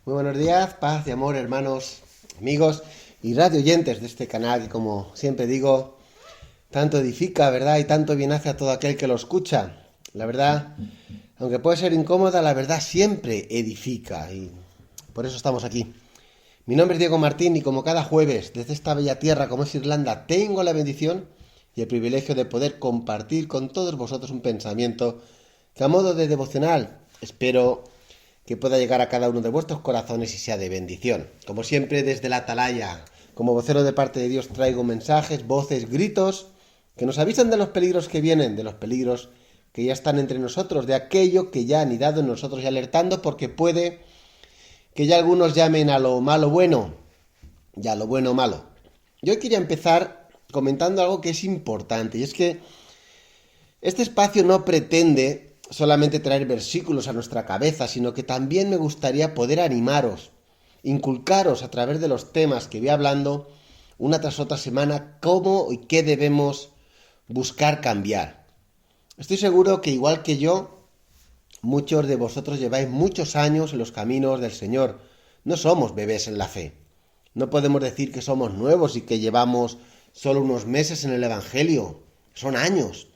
Muy buenos días, paz y amor, hermanos, amigos y radio oyentes de este canal que, como siempre digo, tanto edifica, ¿verdad? Y tanto bien hace a todo aquel que lo escucha. La verdad, aunque puede ser incómoda, la verdad siempre edifica y por eso estamos aquí. Mi nombre es Diego Martín y como cada jueves, desde esta bella tierra como es Irlanda, tengo la bendición y el privilegio de poder compartir con todos vosotros un pensamiento que a modo de devocional espero que pueda llegar a cada uno de vuestros corazones y sea de bendición. Como siempre, desde la atalaya, como vocero de parte de Dios, traigo mensajes, voces, gritos que nos avisan de los peligros que vienen, de los peligros que ya están entre nosotros, de aquello que ya han anidado en nosotros y alertando porque puede que ya algunos llamen a lo malo bueno y a lo bueno malo. Yo quería empezar comentando algo que es importante y es que este espacio no pretende solamente traer versículos a nuestra cabeza, sino que también me gustaría poder animaros, inculcaros a través de los temas que voy hablando una tras otra semana cómo y qué debemos buscar cambiar. Estoy seguro que igual que yo, muchos de vosotros lleváis muchos años en los caminos del Señor. No somos bebés en la fe. No podemos decir que somos nuevos y que llevamos solo unos meses en el Evangelio. Son años.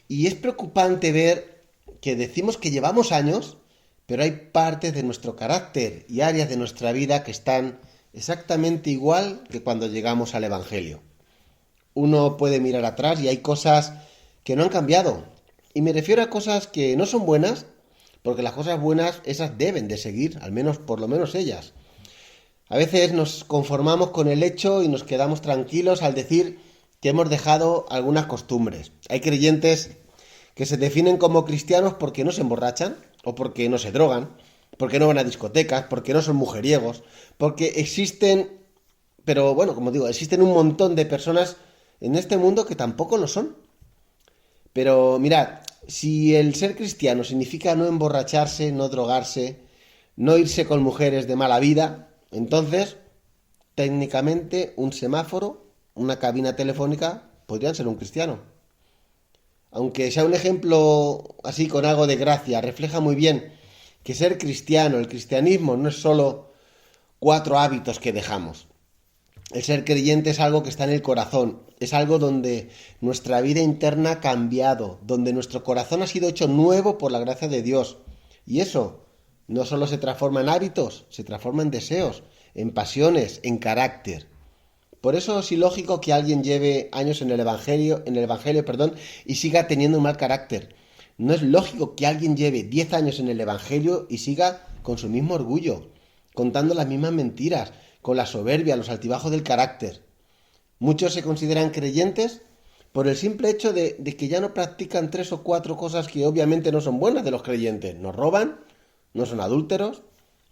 Y es preocupante ver que decimos que llevamos años, pero hay partes de nuestro carácter y áreas de nuestra vida que están exactamente igual que cuando llegamos al Evangelio. Uno puede mirar atrás y hay cosas que no han cambiado. Y me refiero a cosas que no son buenas, porque las cosas buenas, esas deben de seguir, al menos, por lo menos ellas. A veces nos conformamos con el hecho y nos quedamos tranquilos al decir que hemos dejado algunas costumbres. Hay creyentes que se definen como cristianos porque no se emborrachan, o porque no se drogan, porque no van a discotecas, porque no son mujeriegos, porque existen, pero bueno, como digo, existen un montón de personas en este mundo que tampoco lo son. Pero mirad, si el ser cristiano significa no emborracharse, no drogarse, no irse con mujeres de mala vida, entonces, técnicamente, un semáforo, una cabina telefónica, podrían ser un cristiano. Aunque sea un ejemplo así con algo de gracia, refleja muy bien que ser cristiano, el cristianismo no es solo 4 hábitos que dejamos. El ser creyente es algo que está en el corazón, es algo donde nuestra vida interna ha cambiado, donde nuestro corazón ha sido hecho nuevo por la gracia de Dios. Y eso no solo se transforma en hábitos, se transforma en deseos, en pasiones, en carácter. Por eso es ilógico que alguien lleve años en el evangelio, y siga teniendo un mal carácter. No es lógico que alguien lleve 10 años en el evangelio y siga con su mismo orgullo, contando las mismas mentiras, con la soberbia, los altibajos del carácter. Muchos se consideran creyentes por el simple hecho de que ya no practican 3 o 4 cosas que obviamente no son buenas de los creyentes. No roban, no son adúlteros,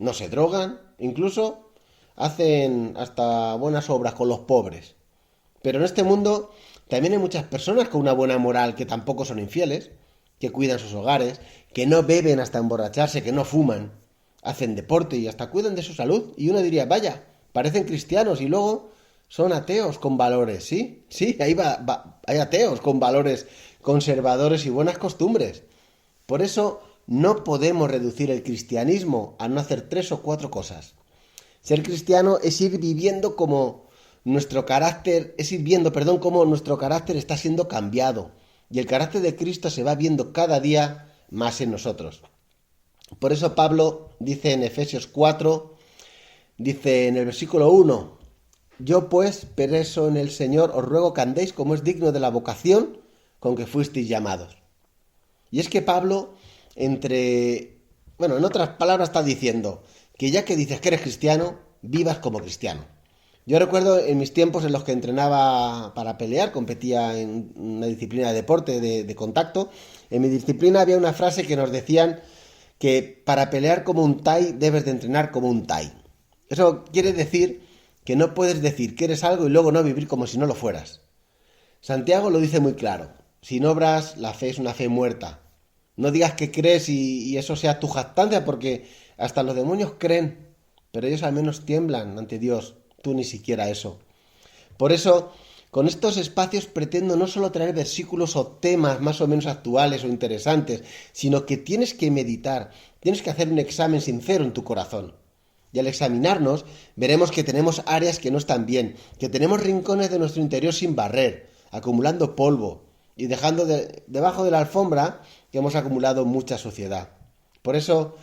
no se drogan, incluso hacen hasta buenas obras con los pobres. Pero en este mundo también hay muchas personas con una buena moral que tampoco son infieles, que cuidan sus hogares, que no beben hasta emborracharse, que no fuman, hacen deporte y hasta cuidan de su salud. Y uno diría, vaya, parecen cristianos y luego son ateos con valores, ¿sí? Sí, ahí hay ateos con valores conservadores y buenas costumbres. Por eso no podemos reducir el cristianismo a no hacer 3 o 4 cosas. Ser cristiano es ir viviendo como nuestro carácter, es ir viendo, perdón, cómo nuestro carácter está siendo cambiado. Y el carácter de Cristo se va viendo cada día más en nosotros. Por eso Pablo dice en Efesios 4, dice en el versículo 1, yo pues, preso en el Señor, os ruego que andéis como es digno de la vocación con que fuisteis llamados. Y es que Pablo, en otras palabras está diciendo que ya que dices que eres cristiano, vivas como cristiano. Yo recuerdo en mis tiempos en los que entrenaba para pelear, competía en una disciplina de deporte de contacto. En mi disciplina había una frase que nos decían que para pelear como un Thai debes de entrenar como un Thai. Eso quiere decir que no puedes decir que eres algo y luego no vivir como si no lo fueras. Santiago lo dice muy claro. Sin obras, la fe es una fe muerta. No digas que crees y eso sea tu jactancia, porque hasta los demonios creen, pero ellos al menos tiemblan ante Dios. Tú ni siquiera eso. Por eso, con estos espacios pretendo no solo traer versículos o temas más o menos actuales o interesantes, sino que tienes que meditar, tienes que hacer un examen sincero en tu corazón. Y al examinarnos, veremos que tenemos áreas que no están bien, que tenemos rincones de nuestro interior sin barrer, acumulando polvo y dejando debajo de la alfombra que hemos acumulado mucha suciedad. Por eso,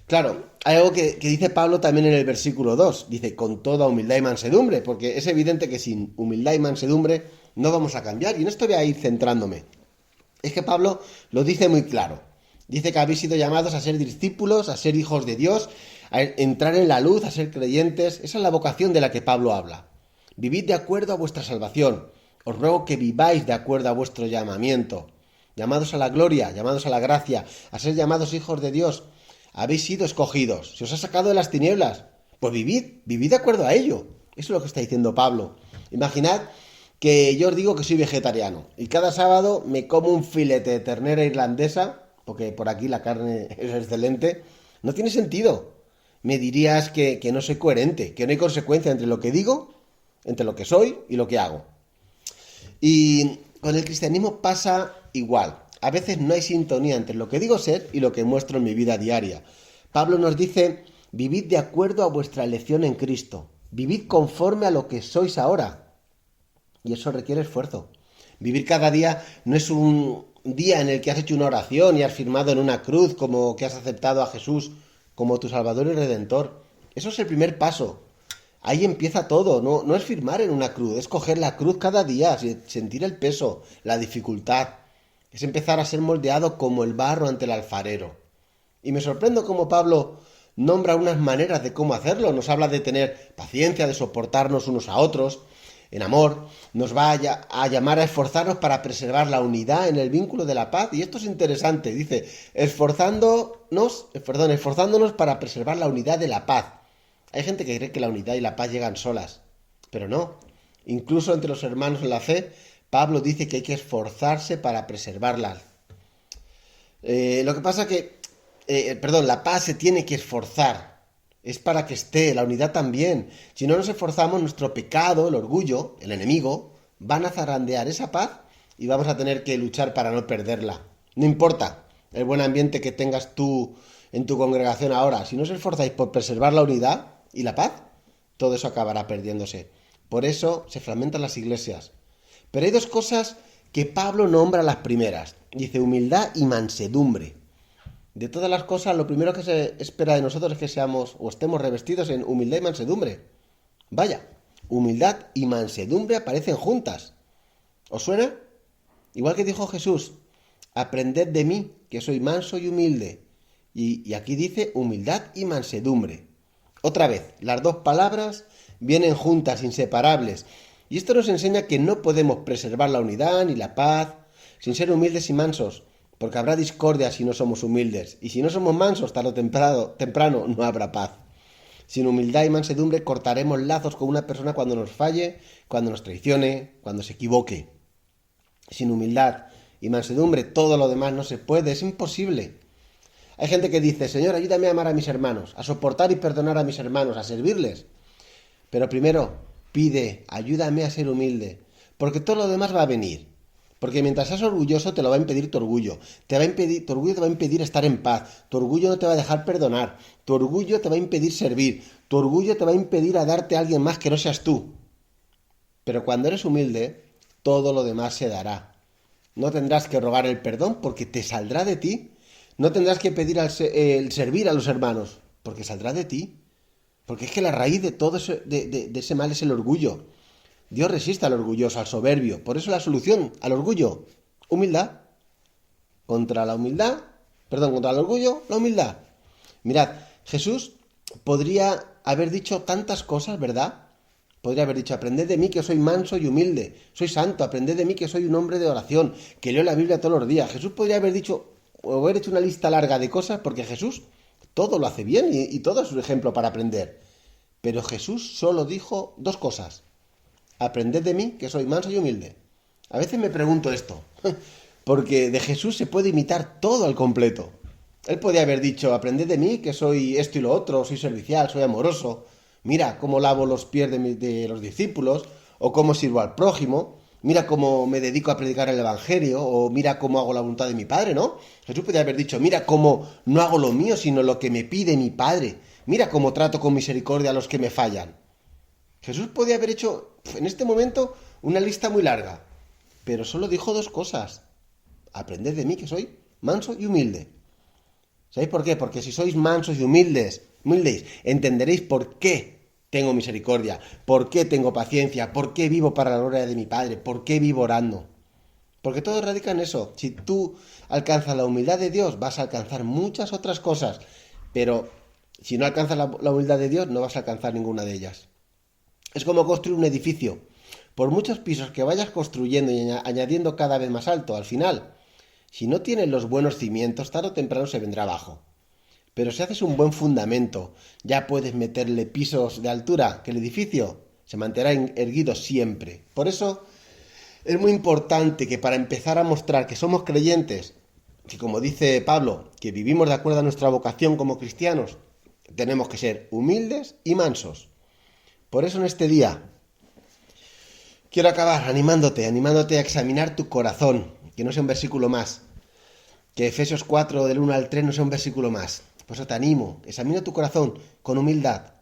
claro, hay algo que dice Pablo también en el versículo 2. Dice, con toda humildad y mansedumbre, porque es evidente que sin humildad y mansedumbre no vamos a cambiar. Y en esto voy a ir centrándome. Es que Pablo lo dice muy claro. Dice que habéis sido llamados a ser discípulos, a ser hijos de Dios, a entrar en la luz, a ser creyentes. Esa es la vocación de la que Pablo habla. Vivid de acuerdo a vuestra salvación. Os ruego que viváis de acuerdo a vuestro llamamiento. Llamados a la gloria, llamados a la gracia, a ser llamados hijos de Dios. Habéis sido escogidos. Se os ha sacado de las tinieblas. Pues vivid de acuerdo a ello. Eso es lo que está diciendo Pablo. Imaginad que yo os digo que soy vegetariano y cada sábado me como un filete de ternera irlandesa, porque por aquí la carne es excelente. No tiene sentido. Me dirías que no soy coherente, que no hay consecuencia entre lo que digo, entre lo que soy y lo que hago. Y con el cristianismo pasa igual. A veces no hay sintonía entre lo que digo ser y lo que muestro en mi vida diaria. Pablo nos dice, vivid de acuerdo a vuestra elección en Cristo. Vivid conforme a lo que sois ahora. Y eso requiere esfuerzo. Vivir cada día no es un día en el que has hecho una oración y has firmado en una cruz como que has aceptado a Jesús como tu Salvador y Redentor. Eso es el primer paso. Ahí empieza todo. No es firmar en una cruz, es coger la cruz cada día, sentir el peso, la dificultad. Es empezar a ser moldeado como el barro ante el alfarero. Y me sorprendo cómo Pablo nombra unas maneras de cómo hacerlo. Nos habla de tener paciencia, de soportarnos unos a otros, en amor. Nos va a llamar a esforzarnos para preservar la unidad en el vínculo de la paz. Y esto es interesante. Dice, esforzándonos para preservar la unidad de la paz. Hay gente que cree que la unidad y la paz llegan solas, pero no. Incluso entre los hermanos en la fe, Pablo dice que hay que esforzarse para preservarla. Lo que pasa que, la paz se tiene que esforzar. Es para que esté, la unidad también. Si no nos esforzamos, nuestro pecado, el orgullo, el enemigo, van a zarandear esa paz y vamos a tener que luchar para no perderla. No importa el buen ambiente que tengas tú en tu congregación ahora. Si no os esforzáis por preservar la unidad y la paz, todo eso acabará perdiéndose. Por eso se fragmentan las iglesias. Pero hay dos cosas que Pablo nombra las primeras. Dice humildad y mansedumbre. De todas las cosas, lo primero que se espera de nosotros es que seamos o estemos revestidos en humildad y mansedumbre. Vaya, humildad y mansedumbre aparecen juntas. ¿Os suena? Igual que dijo Jesús, aprended de mí, que soy manso y humilde. Y aquí dice humildad y mansedumbre. Otra vez, las dos palabras vienen juntas, inseparables. Y esto nos enseña que no podemos preservar la unidad ni la paz sin ser humildes y mansos, porque habrá discordia si no somos humildes. Y si no somos mansos, tarde o temprano no habrá paz. Sin humildad y mansedumbre cortaremos lazos con una persona cuando nos falle, cuando nos traicione, cuando se equivoque. Sin humildad y mansedumbre todo lo demás no se puede, es imposible. Hay gente que dice, Señor, ayúdame a amar a mis hermanos, a soportar y perdonar a mis hermanos, a servirles. Pero primero, pide, ayúdame a ser humilde, porque todo lo demás va a venir. Porque mientras seas orgulloso te lo va a impedir tu orgullo. Tu orgullo te va a impedir estar en paz. Tu orgullo no te va a dejar perdonar. Tu orgullo te va a impedir servir. Tu orgullo te va a impedir a darte a alguien más que no seas tú. Pero cuando eres humilde, todo lo demás se dará. No tendrás que rogar el perdón porque te saldrá de ti. No tendrás que pedir el servir a los hermanos porque saldrá de ti. Porque es que la raíz de todo de ese mal es el orgullo. Dios resiste al orgulloso, al soberbio. Por eso la solución al orgullo, humildad. Contra el orgullo, la humildad. Mirad, Jesús podría haber dicho tantas cosas, ¿verdad? Podría haber dicho, aprended de mí que soy manso y humilde. Soy santo, aprended de mí que soy un hombre de oración, que leo la Biblia todos los días. Jesús podría haber dicho, o haber hecho una lista larga de cosas, porque Jesús todo lo hace bien y todo es un ejemplo para aprender. Pero Jesús solo dijo dos cosas. Aprended de mí, que soy manso y humilde. A veces me pregunto esto, porque de Jesús se puede imitar todo al completo. Él podía haber dicho, aprended de mí, que soy esto y lo otro, soy servicial, soy amoroso. Mira cómo lavo los pies de los discípulos, o cómo sirvo al prójimo. Mira cómo me dedico a predicar el Evangelio, o mira cómo hago la voluntad de mi Padre, ¿no? Jesús podía haber dicho, mira cómo no hago lo mío, sino lo que me pide mi Padre. Mira cómo trato con misericordia a los que me fallan. Jesús podía haber hecho en este momento una lista muy larga, pero solo dijo dos cosas. Aprended de mí que soy manso y humilde. ¿Sabéis por qué? Porque si sois mansos y humildes, entenderéis por qué tengo misericordia, por qué tengo paciencia, por qué vivo para la gloria de mi Padre, por qué vivo orando. Porque todo radica en eso. Si tú alcanzas la humildad de Dios, vas a alcanzar muchas otras cosas. Pero si no alcanzas la humildad de Dios, no vas a alcanzar ninguna de ellas. Es como construir un edificio. Por muchos pisos que vayas construyendo y añadiendo cada vez más alto, al final, si no tienes los buenos cimientos, tarde o temprano se vendrá abajo. Pero si haces un buen fundamento, ya puedes meterle pisos de altura, que el edificio se mantendrá erguido siempre. Por eso es muy importante que para empezar a mostrar que somos creyentes, que como dice Pablo, que vivimos de acuerdo a nuestra vocación como cristianos, tenemos que ser humildes y mansos. Por eso en este día quiero acabar animándote a examinar tu corazón, que no sea un versículo más, que Efesios 4 del 1 al 3 no sea un versículo más. Por eso te animo, examina tu corazón con humildad,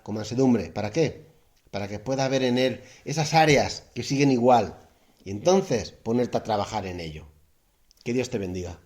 con mansedumbre. ¿Para qué? Para que pueda ver en él esas áreas que siguen igual y entonces ponerte a trabajar en ello. Que Dios te bendiga.